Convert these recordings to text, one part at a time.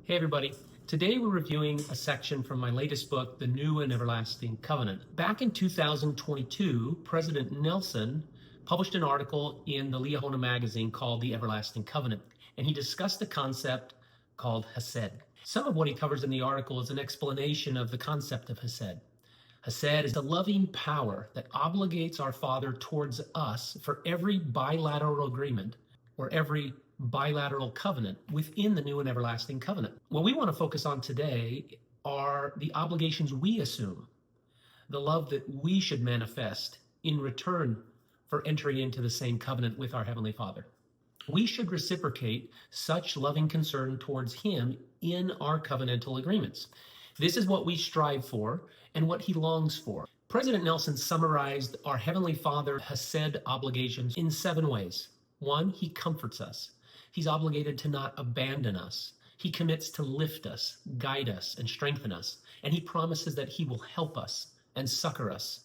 Hey everybody, today we're reviewing a section from my latest book, The New and Everlasting Covenant. Back in 2022, President Nelson published an article in the Liahona magazine called The Everlasting Covenant, and he discussed the concept called Hesed. Some of what he covers in the article is an explanation of the concept of Hesed. Hesed is the loving power that obligates our Father towards us for every bilateral agreement or every bilateral covenant within the new and everlasting covenant. What we want to focus on today are the obligations we assume, the love that we should manifest in return for entering into the same covenant with our Heavenly Father. We should reciprocate such loving concern towards Him in our covenantal agreements. This is what we strive for and what He longs for. President Nelson summarized our Heavenly Father Hesed obligations in 7 ways. 1, He comforts us. He's obligated to not abandon us. He commits to lift us, guide us, and strengthen us. And He promises that He will help us and succor us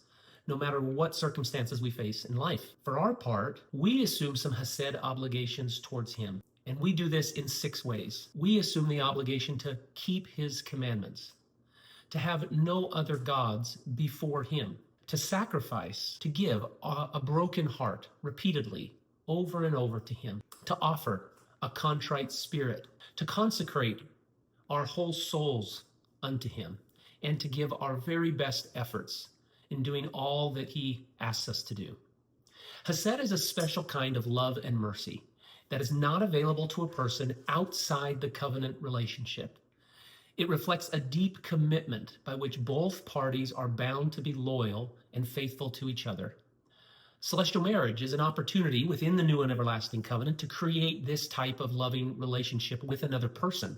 no matter what circumstances we face in life. For our part, we assume some Hesed obligations towards Him. And we do this in 6 ways. We assume the obligation to keep His commandments, to have no other gods before Him, to sacrifice, to give a broken heart repeatedly over and over to Him, to offer a contrite spirit, to consecrate our whole souls unto Him, and to give our very best efforts in doing all that He asks us to do. Hesed is a special kind of love and mercy that is not available to a person outside the covenant relationship. It reflects a deep commitment by which both parties are bound to be loyal and faithful to each other. Celestial marriage is an opportunity within the new and everlasting covenant to create this type of loving relationship with another person.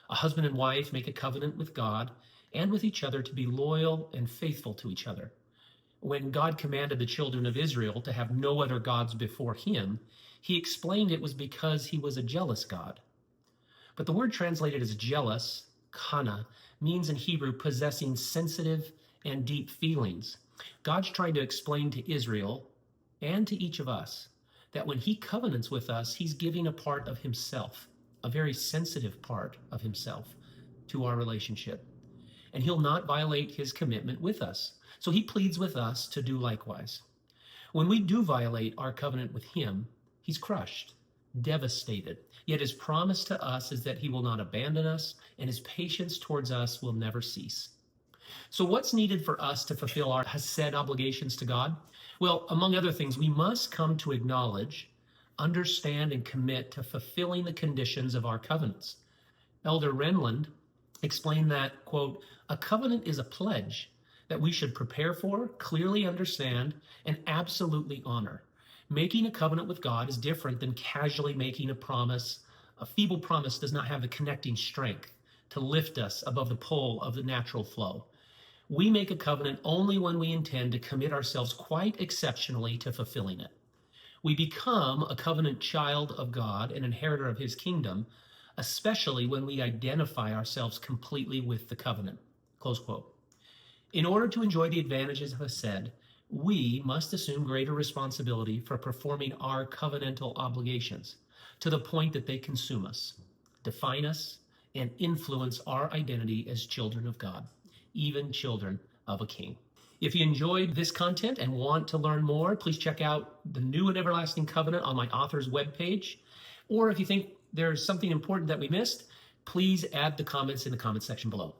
A husband and wife make a covenant with God and with each other to be loyal and faithful to each other. When God commanded the children of Israel to have no other gods before Him, He explained it was because He was a jealous God. But the word translated as jealous, kana, means in Hebrew possessing sensitive and deep feelings. God's trying to explain to Israel and to each of us that when He covenants with us, He's giving a part of Himself, a very sensitive part of Himself, to our relationship. And He'll not violate His commitment with us. So He pleads with us to do likewise. When we do violate our covenant with Him, He's crushed, devastated. Yet His promise to us is that He will not abandon us, and His patience towards us will never cease. So what's needed for us to fulfill our Hesed obligations to God? Well, among other things, we must come to acknowledge, understand, and commit to fulfilling the conditions of our covenants. Elder Renland explained that, quote, a covenant is a pledge that we should prepare for, clearly understand, and absolutely honor. Making a covenant with God is different than casually making a promise. A feeble promise does not have the connecting strength to lift us above the pull of the natural flow. We make a covenant only when we intend to commit ourselves quite exceptionally to fulfilling it. We become a covenant child of God, an inheritor of His kingdom, especially when we identify ourselves completely with the covenant. Close quote. In order to enjoy the advantages of Hesed, we must assume greater responsibility for performing our covenantal obligations to the point that they consume us, define us, and influence our identity as children of God, even children of a king. If you enjoyed this content and want to learn more, please check out the New and Everlasting Covenant on my author's webpage. Or if you think there's something important that we missed, please add the comments in the comment section below.